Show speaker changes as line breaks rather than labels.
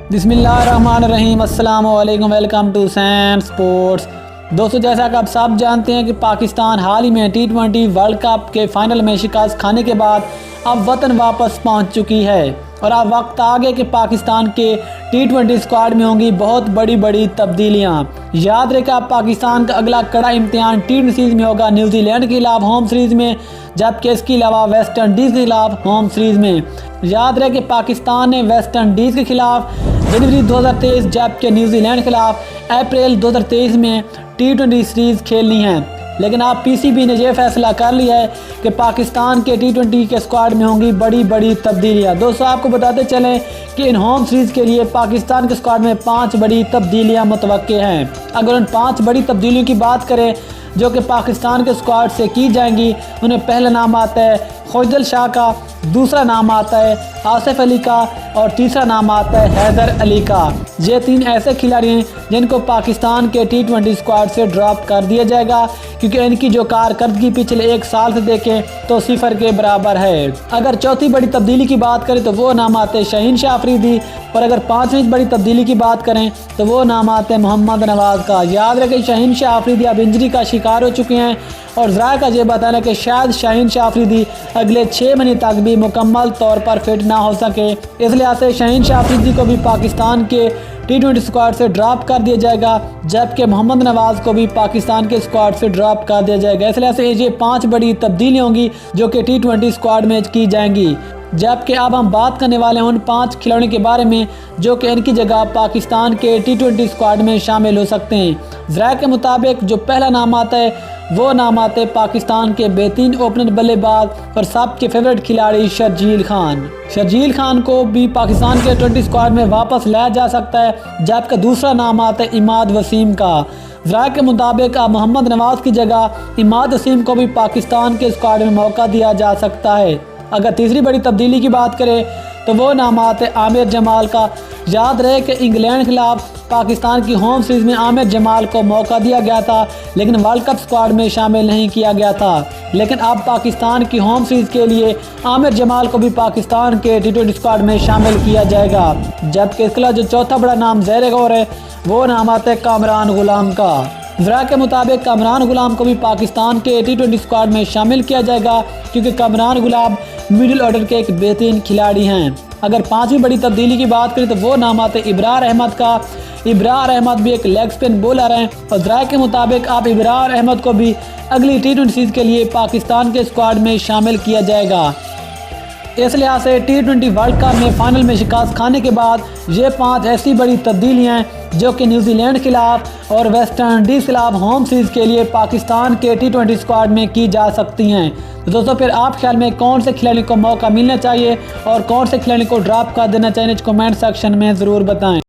बिस्मिल्लाहिर्रहमानिर्रहीम, अस्सलाम वालेकुम, वेलकम टू सैन स्पोर्ट्स। दोस्तों, जैसा कि आप सब जानते हैं कि पाकिस्तान हाल ही में T20 वर्ल्ड कप के फाइनल में शिकस्त खाने के बाद अब वतन वापस पहुंच चुकी है और अब वक्त आ गया कि पाकिस्तान के T20 स्क्वाड में होंगी बहुत बड़ी तब्दीलियां। याद रहे कि अब पाकिस्तान का अगला कड़ा इम्तिहान T20 सीरीज़ में होगा न्यूजीलैंड के खिलाफ होम सीरीज़ में, जबकि इसके अलावा वेस्ट इंडीज़ के खिलाफ होम सीरीज़ में। याद रहे कि पाकिस्तान ने वेस्ट इंडीज़ के खिलाफ जनवरी 2023 जबकि न्यूजीलैंड के खिलाफ अप्रैल 2023 में T20 सीरीज़ खेलनी है, लेकिन अब पीसीबी ने यह फैसला कर लिया है कि पाकिस्तान के T20 के स्क्वाड में होंगी बड़ी तब्दीलियां। दोस्तों, आपको बताते चलें कि इन होम सीरीज़ के लिए पाकिस्तान के स्क्वाड में 5 बड़ी तब्दीलियां मुतवक्के हैं। अगर उन 5 बड़ी तब्दीलियों की बात करें जो कि पाकिस्तान के स्क्वाड से की जाएंगी, उन्हें पहला नाम आता है खुशदिल शाह का, दूसरा नाम आता है आसिफ अली का और तीसरा नाम आता है हैदर अली का। ये 3 ऐसे खिलाड़ी हैं जिनको पाकिस्तान के T20 स्क्वाड से ड्रॉप कर दिया जाएगा, क्योंकि इनकी जो कारकर्दगी पिछले 1 साल से देखें तो 0 के बराबर है। अगर चौथी बड़ी तब्दीली की बात करें तो वो नाम आते हैं शाहीन शाह अफरीदी, और अगर 5वीं बड़ी तब्दीली की बात करें तो वो नाम आते हैं मोहम्मद नवाज़ का। याद रखें, शाहीन शाह अफरीदी अब इंजरी का शिकार हो चुके हैं और ज़रा का ये बताना कि शायद शाहीन शाह अफरीदी अगले 6 महीने तक भी मुकम्मल तौर पर फिट ना हो सके। इस लिहाज से शाहीन शाह अफरीदी को भी पाकिस्तान के T20 स्क्वाड से ड्रॉप कर दिया जाएगा, जबकि मोहम्मद नवाज़ को भी पाकिस्तान के स्क्वाड से ड्रॉप कर दिया जाएगा। इस लिहाज से ये 5 बड़ी तब्दीलियाँ होंगी जो कि T20 स्क्वाड में की जाएंगी। जबकि अब हम बात करने वाले हैं उन 5 खिलाड़ियों के बारे में जो कि इनकी जगह पाकिस्तान के T20 स्क्वाड में शामिल हो सकते हैं। ज़रा के मुताबिक जो पहला नाम आता है वो नाम आते हैं पाकिस्तान के बेहतरीन ओपनर बल्लेबाज और सबके फेवरेट खिलाड़ी शर्जील खान। शर्जील खान को भी पाकिस्तान के T20 स्क्वाड में वापस लाया जा सकता है, जबकि दूसरा नाम आता है इमाद वसीम का। ज़रा के मुताबिक अब मोहम्मद नवाज़ की जगह इमाद वसीम को भी पाकिस्तान के स्क्वाड में मौका दिया जा सकता है। अगर तीसरी बड़ी तब्दीली की बात करें तो वो नाम आते आमिर जमाल का। याद रहे कि इंग्लैंड के खिलाफ पाकिस्तान की होम सीरीज़ में आमिर जमाल को मौका दिया गया था, लेकिन वर्ल्ड कप स्क्वाड में शामिल नहीं किया गया था। लेकिन अब पाकिस्तान की होम सीरीज़ के लिए आमिर जमाल को भी पाकिस्तान के T20 स्क्वाड में शामिल किया जाएगा। जबकि इसके अलावा जो चौथा बड़ा नाम ज़ेर गौर है वो नाम आता है कामरान गुलाम का। ज़रा के मुताबिक कामरान गुलाम को भी पाकिस्तान के T20 स्क्वाड में शामिल किया जाएगा, क्योंकि कामरान गुलाम मिडिल ऑर्डर के एक बेहतरीन खिलाड़ी हैं। अगर 5वीं बड़ी तब्दीली की बात करें तो वो नाम आते इब्रार अहमद का। इब्रार अहमद भी एक लेग स्पिन बॉलर हैं और ज़रा के मुताबिक आप इब्रार अहमद को भी अगली T20 सीरीज़ के लिए पाकिस्तान के स्क्वाड में शामिल किया जाएगा। इस लिहाज से T20 वर्ल्ड कप में फाइनल में शिकस्त खाने के बाद ये 5 ऐसी बड़ी तब्दीलियाँ हैं जो कि न्यूजीलैंड के खिलाफ और वेस्ट इंडीज़ के खिलाफ होम सीरीज़ के लिए पाकिस्तान के T20 स्क्वाड में की जा सकती हैं। तो दोस्तों, फिर आप ख्याल में कौन से खिलाड़ी को मौका मिलना चाहिए और कौन से खिलाड़ी को ड्रॉप कर देना चाहिए, कमेंट सेक्शन में ज़रूर बताएं।